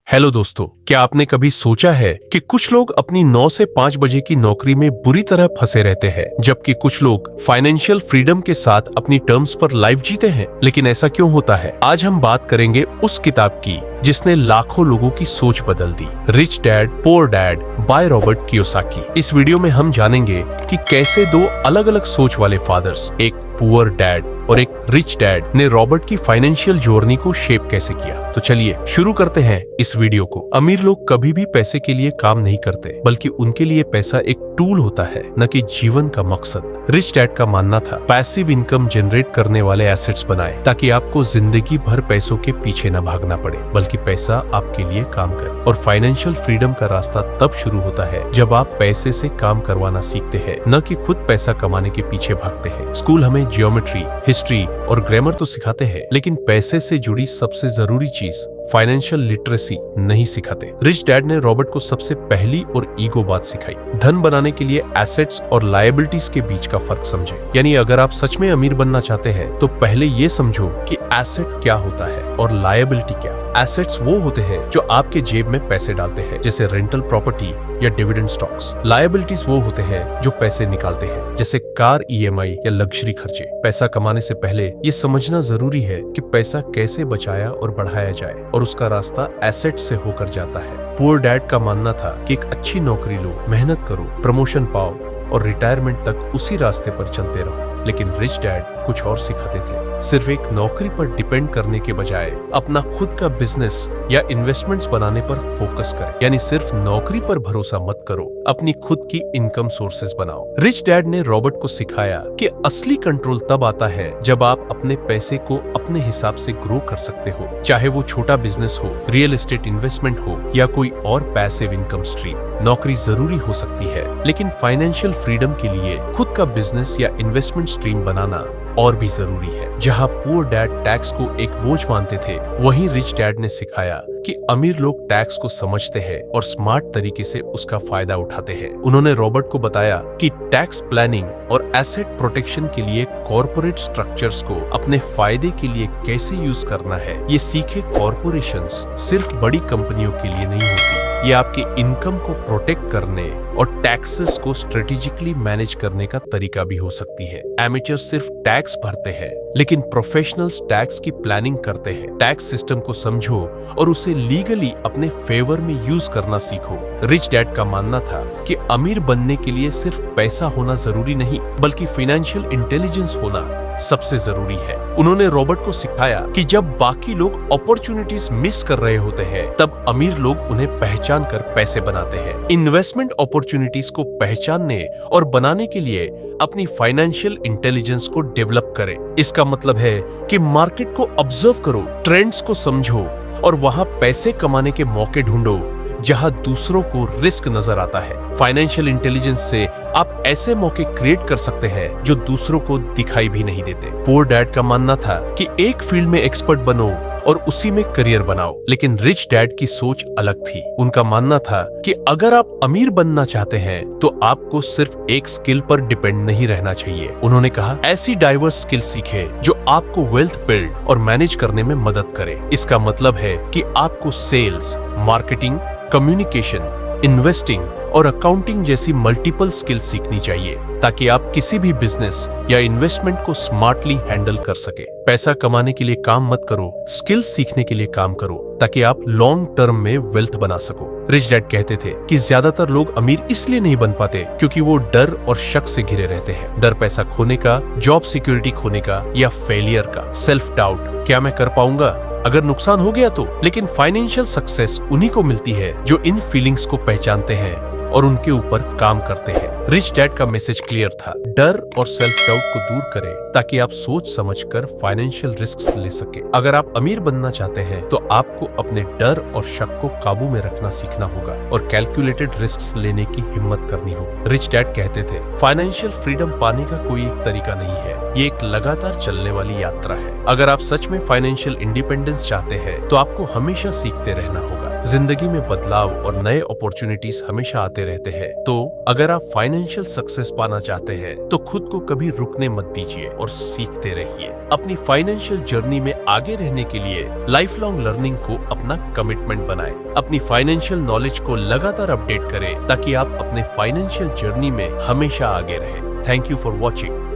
Hello दोस्तों, क्या आपने कभी सोचा है कि कुछ लोग अपनी 9 से 5 बजे की नौकरी में बुरी तरह फंसे रहते हैं, जबकि कुछ लोग फाइनेंशियल फ्रीडम के साथ अपनी टर्म्स पर लाइफ जीते हैं। लेकिन ऐसा क्यों होता है? आज हम बात करेंगे उस किताब की जिसने लाखों लोगों की सोच बदल दी, rich dad poor dad by Robert Kiyosaki. इस वीडियो में हम जानेंगे कि कैसे दो अलग अलग सोच वाले फादर्स, एक पुअर डैड और एक रिच डैड, ने रॉबर्ट की फाइनेंशियल जर्नी को शेप कैसे किया। तो चलिए शुरू करते हैं इस वीडियो को। अमीर लोग कभी भी पैसे के लिए काम नहीं करते, बल्कि उनके लिए पैसा एक टूल होता है, न कि जीवन का मकसद। रिच डैड का मानना था पैसिव इनकम जनरेट करने वाले एसेट्स बनाए, ताकि आपको जिंदगी भर पैसों के पीछे न भागना पड़े, बल्कि पैसा आपके लिए काम करे। और फाइनेंशियल फ्रीडम का रास्ता तब शुरू होता है जब आप पैसे से काम करवाना सीखते हैं, न कि खुद पैसा कमाने के पीछे भागते हैं। स्कूल हमें जियोमेट्री, हिस्ट्री और ग्रामर तो सिखाते हैं, लेकिन पैसे से जुड़ी सबसे जरूरी चीज फाइनेंशियल लिटरेसी नहीं सिखाते। रिच डैड ने रॉबर्ट को सबसे पहली और ईगो बात सिखाई। धन बनाने के लिए एसेट्स और लायबिलिटीज के बीच का फर्क समझे। यानी अगर आप सच में अमीर बनना चाहते हैं तो पहले ये समझो कि एसेट क्या होता है और लायबिलिटी क्या। एसेट्स वो होते हैं जो आपके जेब में पैसे डालते हैं, जैसे रेंटल प्रॉपर्टी या डिविडेंड स्टॉक्स। लायबिलिटीज वो होते हैं जो पैसे निकालते हैं, जैसे कार ईएमआई या लग्जरी खर्चे। पैसा कमाने से पहले ये समझना जरूरी है कि पैसा कैसे बचाया और बढ़ाया जाए, और उसका रास्ता एसेट से होकर जाता है। पुअर डैड का मानना था कि एक अच्छी नौकरी लो, मेहनत करो, प्रमोशन पाओ और रिटायरमेंट तक उसी रास्ते पर चलते रहो। लेकिन रिच डैड कुछ और सिखाते थे। सिर्फ एक नौकरी पर डिपेंड करने के बजाय अपना खुद का बिजनेस या इन्वेस्टमेंट्स बनाने पर फोकस करें। यानी सिर्फ नौकरी पर भरोसा मत करो, अपनी खुद की इनकम सोर्सेज बनाओ। रिच डैड ने रॉबर्ट को सिखाया कि असली कंट्रोल तब आता है जब आप अपने पैसे को अपने हिसाब से ग्रो कर सकते हो, चाहे वो छोटा बिजनेस हो, रियल एस्टेट इन्वेस्टमेंट हो या कोई और पैसिव इनकम स्ट्रीम। नौकरी जरूरी हो सकती है, लेकिन फाइनेंशियल फ्रीडम के लिए खुद का बिजनेस या इन्वेस्टमेंट स्ट्रीम बनाना और भी जरूरी है। जहां पुअर डैड टैक्स को एक बोझ मानते थे, वहीं रिच डैड ने सिखाया कि अमीर लोग टैक्स को समझते हैं और स्मार्ट तरीके से उसका फायदा उठाते हैं। उन्होंने रॉबर्ट को बताया कि टैक्स प्लानिंग और एसेट प्रोटेक्शन के लिए कॉर्पोरेट स्ट्रक्चर्स को अपने फायदे के लिए कैसे यूज करना है। ये सीखे कॉर्पोरेशंस सिर्फ बड़ी कंपनियों के लिए नहीं होती, ये आपके इनकम को प्रोटेक्ट करने और टैक्सेस को स्ट्रेटेजिकली मैनेज करने का तरीका भी हो सकती है। एमेचर्स सिर्फ टैक्स भरते हैं, लेकिन प्रोफेशनल्स टैक्स की प्लानिंग करते हैं। टैक्स सिस्टम को समझो और उसे लीगली अपने फेवर में यूज करना सीखो। रिच डैड का मानना था कि अमीर बनने के लिए सिर्फ पैसा होना जरूरी नहीं, बल्कि फाइनेंशियल इंटेलिजेंस होना सबसे जरूरी है। उन्होंने रॉबर्ट को सिखाया कि जब बाकी लोग अपॉर्चुनिटीज मिस कर रहे होते हैं, तब अमीर लोग उन्हें पहचान कर पैसे बनाते हैं। इन्वेस्टमेंट अपॉर्चुनिटीज को पहचानने और बनाने के लिए अपनी फाइनेंशियल इंटेलिजेंस को डेवलप करें। इसका मतलब है कि मार्केट को ऑब्जर्व करो, ट्रेंड्स को समझो और वहां पैसे कमाने के मौके ढूंढो जहां दूसरों को रिस्क नजर आता है। फाइनेंशियल इंटेलिजेंस से आप ऐसे मौके क्रिएट कर सकते हैं जो दूसरों को दिखाई भी नहीं देते। पुअर डैड का मानना था कि एक फील्ड में एक्सपर्ट बनो और उसी में करियर बनाओ, लेकिन रिच डैड की सोच अलग थी। उनका मानना था कि अगर आप अमीर बनना चाहते हैं तो आपको सिर्फ एक स्किल पर डिपेंड नहीं रहना चाहिए। उन्होंने कहा, ऐसी डाइवर्स स्किल सीखे जो आपको वेल्थ बिल्ड और मैनेज करने में मदद करे। इसका मतलब है कि आपको सेल्स, मार्केटिंग, कम्युनिकेशन, इन्वेस्टिंग और अकाउंटिंग जैसी मल्टीपल स्किल्स सीखनी चाहिए, ताकि आप किसी भी बिजनेस या इन्वेस्टमेंट को स्मार्टली हैंडल कर सके। पैसा कमाने के लिए काम मत करो, स्किल्स सीखने के लिए काम करो, ताकि आप लॉन्ग टर्म में वेल्थ बना सको। रिच डैड कहते थे कि ज्यादातर लोग अमीर इसलिए नहीं बन पाते क्योंकि वो डर और शक से घिरे रहते हैं। डर पैसा खोने का, जॉब सिक्योरिटी खोने का या फेलियर का। सेल्फ डाउट, क्या मैं कर पाऊंगा अगर नुकसान हो गया तो। लेकिन फाइनेंशियल सक्सेस उन्हीं को मिलती है जो इन फीलिंग्स को पहचानते हैं और उनके ऊपर काम करते हैं। रिच डैड का मैसेज क्लियर था, डर और सेल्फ डाउट को दूर करें ताकि आप सोच समझकर फाइनेंशियल रिस्क्स ले सके। अगर आप अमीर बनना चाहते हैं तो आपको अपने डर और शक को काबू में रखना सीखना होगा और कैलकुलेटेड रिस्क्स लेने की हिम्मत करनी होगी। रिच डैड कहते थे, फाइनेंशियल फ्रीडम पाने का कोई एक तरीका नहीं है, ये एक लगातार चलने वाली यात्रा है। अगर आप सच में फाइनेंशियल इंडिपेंडेंस चाहते हैं तो आपको हमेशा सीखते रहना होगा। जिंदगी में बदलाव और नए अपॉर्चुनिटीज हमेशा आते रहते हैं। तो अगर आप फाइनेंशियल सक्सेस पाना चाहते हैं तो खुद को कभी रुकने मत दीजिए और सीखते रहिए। अपनी फाइनेंशियल जर्नी में आगे रहने के लिए लाइफ लॉन्ग लर्निंग को अपना कमिटमेंट बनाएं। अपनी फाइनेंशियल नॉलेज को लगातार अपडेट करें ताकि आप अपने फाइनेंशियल जर्नी में हमेशा आगे रहें। Thank you for watching.